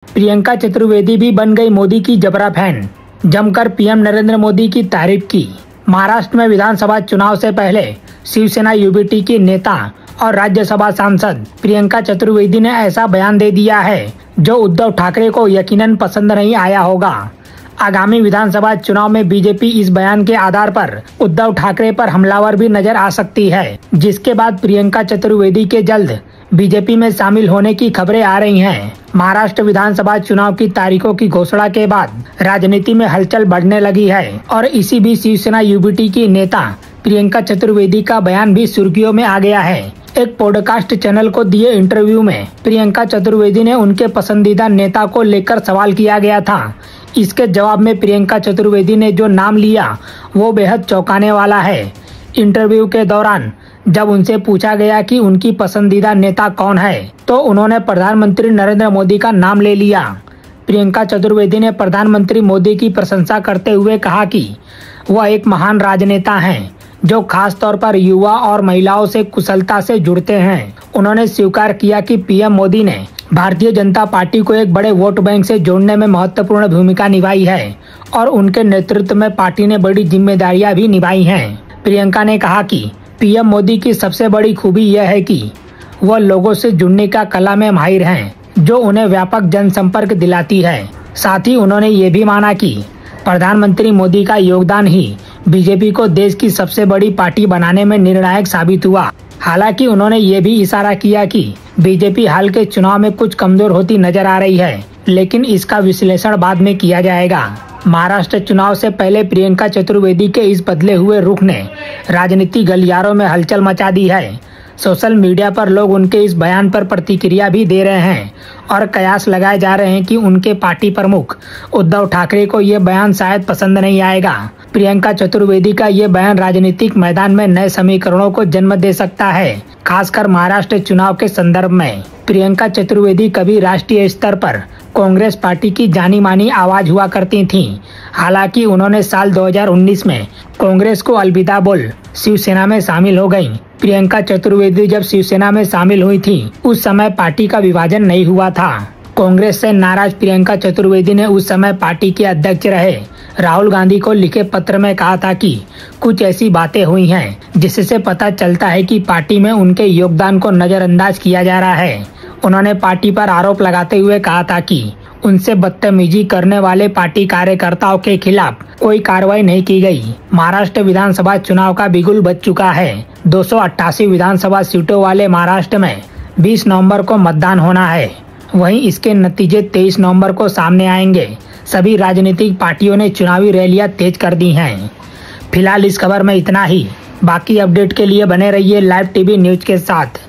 प्रियंका चतुर्वेदी भी बन गई मोदी की जबरा फैन, जमकर पीएम नरेंद्र मोदी की तारीफ की। महाराष्ट्र में विधानसभा चुनाव से पहले शिवसेना यूबीटी की नेता और राज्यसभा सांसद प्रियंका चतुर्वेदी ने ऐसा बयान दे दिया है जो उद्धव ठाकरे को यकीनन पसंद नहीं आया होगा। आगामी विधानसभा चुनाव में बीजेपी इस बयान के आधार पर उद्धव ठाकरे पर हमलावर भी नजर आ सकती है, जिसके बाद प्रियंका चतुर्वेदी के जल्द बीजेपी में शामिल होने की खबरें आ रही हैं। महाराष्ट्र विधानसभा चुनाव की तारीखों की घोषणा के बाद राजनीति में हलचल बढ़ने लगी है और इसी बीच शिवसेना यूबीटी की नेता प्रियंका चतुर्वेदी का बयान भी सुर्खियों में आ गया है। एक पॉडकास्ट चैनल को दिए इंटरव्यू में प्रियंका चतुर्वेदी ने उनके पसंदीदा नेता को लेकर सवाल किया गया था। इसके जवाब में प्रियंका चतुर्वेदी ने जो नाम लिया वो बेहद चौंकाने वाला है। इंटरव्यू के दौरान जब उनसे पूछा गया कि उनकी पसंदीदा नेता कौन है, तो उन्होंने प्रधानमंत्री नरेंद्र मोदी का नाम ले लिया। प्रियंका चतुर्वेदी ने प्रधानमंत्री मोदी की प्रशंसा करते हुए कहा कि वह एक महान राजनेता हैं जो खास तौर पर युवा और महिलाओं से कुशलता से जुड़ते हैं। उन्होंने स्वीकार किया कि पीएम मोदी ने भारतीय जनता पार्टी को एक बड़े वोट बैंक से जोड़ने में महत्वपूर्ण भूमिका निभाई है और उनके नेतृत्व में पार्टी ने बड़ी जिम्मेदारियां भी निभाई हैं। प्रियंका ने कहा कि पीएम मोदी की सबसे बड़ी खूबी यह है कि वह लोगों से जुड़ने का कला में माहिर हैं, जो उन्हें व्यापक जनसंपर्क दिलाती है। साथ ही उन्होंने ये भी माना कि प्रधानमंत्री मोदी का योगदान ही बीजेपी को देश की सबसे बड़ी पार्टी बनाने में निर्णायक साबित हुआ। हालांकि उन्होंने ये भी इशारा किया कि बीजेपी हाल के चुनाव में कुछ कमजोर होती नजर आ रही है, लेकिन इसका विश्लेषण बाद में किया जाएगा। महाराष्ट्र चुनाव से पहले प्रियंका चतुर्वेदी के इस बदले हुए रुख ने राजनीतिक गलियारों में हलचल मचा दी है। सोशल मीडिया पर लोग उनके इस बयान पर प्रतिक्रिया भी दे रहे हैं और कयास लगाए जा रहे हैं कि उनके पार्टी प्रमुख उद्धव ठाकरे को ये बयान शायद पसंद नहीं आएगा। प्रियंका चतुर्वेदी का ये बयान राजनीतिक मैदान में नए समीकरणों को जन्म दे सकता है, खासकर महाराष्ट्र चुनाव के संदर्भ में। प्रियंका चतुर्वेदी कभी राष्ट्रीय स्तर पर कांग्रेस पार्टी की जानी मानी आवाज हुआ करती थीं। हालांकि उन्होंने साल 2019 में कांग्रेस को अलविदा बोल शिवसेना में शामिल हो गयीं। प्रियंका चतुर्वेदी जब शिवसेना में शामिल हुई थी, उस समय पार्टी का विभाजन नहीं हुआ था। कांग्रेस से नाराज प्रियंका चतुर्वेदी ने उस समय पार्टी के अध्यक्ष रहे राहुल गांधी को लिखे पत्र में कहा था कि कुछ ऐसी बातें हुई हैं जिससे पता चलता है कि पार्टी में उनके योगदान को नजरअंदाज किया जा रहा है। उन्होंने पार्टी पर आरोप लगाते हुए कहा था कि उनसे बदतमीजी करने वाले पार्टी कार्यकर्ताओं के खिलाफ कोई कार्रवाई नहीं की गई। महाराष्ट्र विधानसभा चुनाव का बिगुल बज चुका है। 288 विधानसभा सीटों वाले महाराष्ट्र में 20 नवंबर को मतदान होना है। वहीं इसके नतीजे 23 नवंबर को सामने आएंगे। सभी राजनीतिक पार्टियों ने चुनावी रैलियां तेज कर दी हैं। फिलहाल इस खबर में इतना ही। बाकी अपडेट के लिए बने रहिए लाइव टीवी न्यूज के साथ।